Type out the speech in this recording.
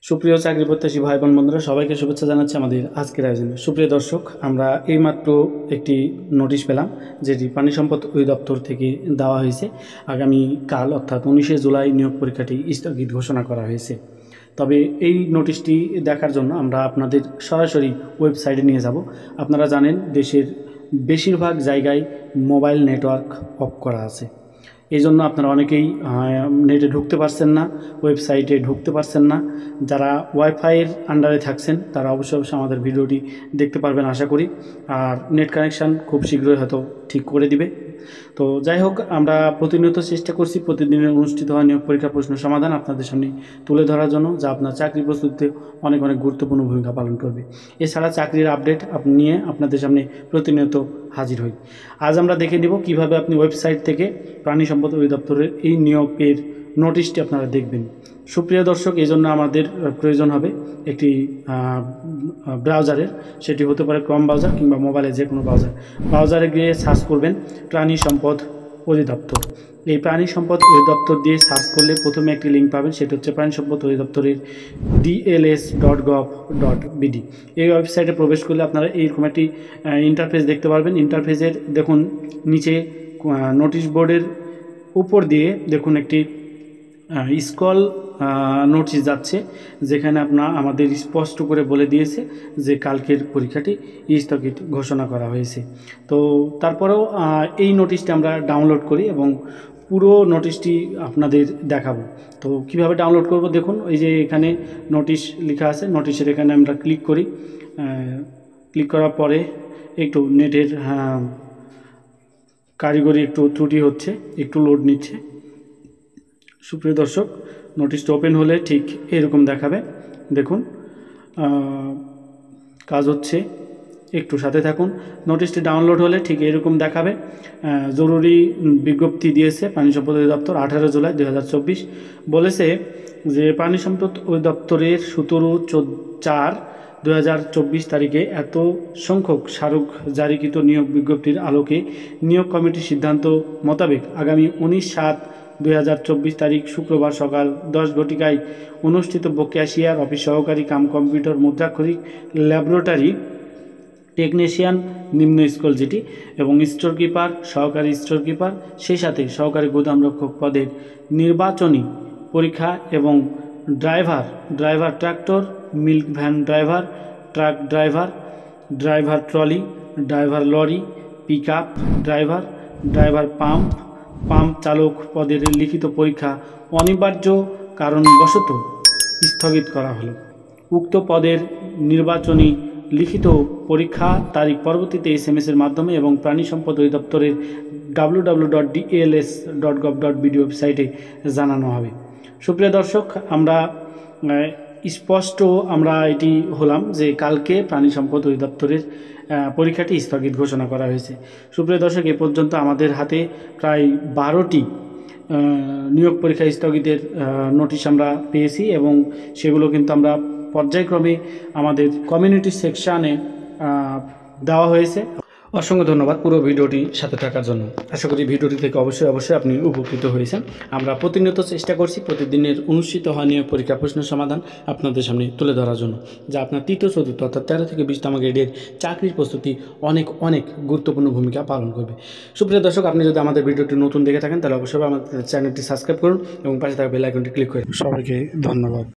সুপ্রিয় চাকরি প্রত্যাশী ভাই বোন বন্ধুরা সবাইকে শুভেচ্ছা জানাচ্ছি আমাদের আজকের আয়োজনে। সুপ্রিয় দর্শক, আমরা এইমাত্র একটি নোটিশ পেলাম যেটি পানি সম্পদ অধিদপ্তর থেকে দেওয়া হয়েছে। আগামী কাল অর্থাৎ 19শে জুলাই নিয়োগ পরীক্ষাটি স্থগিত ঘোষণা করা হয়েছে। তবে এই নোটিশটি দেখার জন্য আমরা আপনাদের সরাসরি ওয়েবসাইটে নিয়ে যাব। আপনারা জানেন দেশের বেশিরভাগ জায়গায় মোবাইল নেটওয়ার্ক অফ করা আছে। এই জন্য আপনারা অনেকেই নেটে ঢুকতে পারছেন না, ওয়েবসাইটে ঢুকতে পারছেন না। যারা ওয়াইফাইয়ের আন্ডারে থাকছেন তারা অবশ্যই আমাদের ভিডিওটি দেখতে পারবেন আশা করি। আর নেট কানেকশান খুব শীঘ্রই হয়তো ঠিক করে দিবে। তো যাই হোক, আমরা প্রতিনিয়ত চেষ্টা করছি প্রতিদিনের অনুষ্ঠিত হওয়া নিয়োগ পরীক্ষার প্রশ্ন সমাধান আপনাদের সামনে তুলে ধরার জন্য, যা আপনার চাকরি প্রস্তুতিতে অনেক গুরুত্বপূর্ণ ভূমিকা পালন করবে। এছাড়া চাকরির আপডেট নিয়ে আপনাদের সামনে প্রতিনিয়ত হাজির হই। আজ আমরা দেখে নেব কিভাবে আপনি ওয়েবসাইট থেকে প্রাণী সম্পদ অধিদপ্তরের এই নিয়োগের নোটিশটি আপনারা দেখবেন। সুপ্রিয় দর্শক, এই জন্য আমাদের প্রয়োজন হবে একটি ব্রাউজারের, সেটি হতে পারে ক্রোম ব্রাউজার কিংবা মোবাইলে যে কোনো ব্রাউজারে গিয়ে সার্চ করবেন প্রাণী সম্পদ অধিদপ্তর। এই প্রাণী সম্পদ অধিদপ্তর দিয়ে সার্চ করলে প্রথমে একটি লিঙ্ক পাবেন, সেটি হচ্ছে প্রাণী সম্পদ অধিদপ্তরের dls.gov.bd। এই ওয়েবসাইটে প্রবেশ করলে আপনারা এইরকম একটি ইন্টারফেস দেখতে পারবেন। ইন্টারফেসের দেখুন নিচে নোটিশ বোর্ডের উপর দিয়ে দেখুন একটি স্ক্রল নোটিশ যাচ্ছে, যেখানে আমাদের স্পষ্ট করে বলে দিয়েছে যে কালকের পরীক্ষাটি স্থগিত ঘোষণা করা হয়েছে। তো তারপরেও এই নোটিশটি আমরা ডাউনলোড করি এবং পুরো নোটিশটি আপনাদের দেখাবো। তো কিভাবে ডাউনলোড করব দেখুন, এই যে এখানে নোটিশ লেখা আছে, নোটিশের এখানে আমরা ক্লিক করি। ক্লিক করার পরে একটু নেটের কারিগরি একটু ত্রুটি হচ্ছে, একটু লোড নিচ্ছে। সুপ্রিয় দর্শক, নোটিশটা ওপেন হলে ঠিক এরকম দেখাবে। দেখুন কাজ হচ্ছে, একটু সাথে থাকুন। নোটিশটি ডাউনলোড হলে ঠিক এরকম দেখাবে। জরুরি বিজ্ঞপ্তি দিয়েছে পানি সম্পদ অধিদপ্তর 18 জুলাই 2024। বলেছে যে পানি সম্পদ অধিদপ্তরের 17/4/2024 তারিখে এত সংখ্যক স্মারক জারিকৃত নিয়োগ বিজ্ঞপ্তির আলোকে নিয়োগ কমিটির সিদ্ধান্ত মোতাবেক আগামী 19/7/2024 তারিখ শুক্রবার সকাল 10 ঘটিকায় অনুষ্ঠিত ক্যাশিয়ার, অফিস সহকারী কাম কম্পিউটার, মুদ্রাক্ষরিক, ল্যাবরেটরি টেকনিশিয়ান নিম্ন স্কুল যেটি এবং স্টোর কিপার, সহকারী স্টোর কিপার, সেই সাথে সহকারী গুদামরক্ষক পদের নির্বাচনী পরীক্ষা এবং driver tractor, milk van driver, truck driver, driver trolley, driver lorry, pick up driver pump চালক পদের লিখিত পরীক্ষা অনিবার্য কারণবশত স্থগিত করা হলো। উক্ত পদের নির্বাচনী লিখিত পরীক্ষা তারিখ পরবর্তীতে SMS-এর মাধ্যমে এবং প্রাণী সম্পদ অধিদপ্তরের www.dls.gov.bd ওয়েবসাইটে জানানো হবে। সুপ্রিয় দর্শক, আমরা স্পষ্ট এটি হলাম যে কালকে প্রাণী সম্পদ অধিদপ্তরের পরীক্ষাটি স্থগিত ঘোষণা করা হয়েছে। সুপ্রিয় দর্শক, এ পর্যন্ত আমাদের হাতে প্রায় 12টি নিয়োগ পরীক্ষা স্থগিতের নোটিশ আমরা পেয়েছি এবং সেগুলো কিন্তু আমরা পর্যায়ক্রমে আমাদের কমিউনিটি সেকশানে দেওয়া হয়েছে। অসংখ্য ধন্যবাদ পুরো ভিডিওটি সাথে থাকার জন্য। আশা করি ভিডিওটি থেকে অবশ্যই আপনি উপকৃত হয়েছেন। আমরা প্রতিনিয়ত চেষ্টা করছি প্রতিদিনের অনুষ্ঠিত হওয়া নিয়োগ পরীক্ষা প্রশ্ন সমাধান আপনাদের সামনে তুলে ধরার জন্য, যা আপনার তৃতীয় চতুর্থ অর্থাৎ 13 থেকে 20তম গ্রেডের চাকরির প্রস্তুতি অনেক গুরুত্বপূর্ণ ভূমিকা পালন করবে। সুপ্রিয় দর্শক, আপনি যদি আমাদের ভিডিওটি নতুন দেখে থাকেন তাহলে অবশ্যই আমাদের চ্যানেলটি সাবস্ক্রাইব করুন এবং পাশে থাকা বেল আইকনটি ক্লিক করুন। সবাইকে ধন্যবাদ।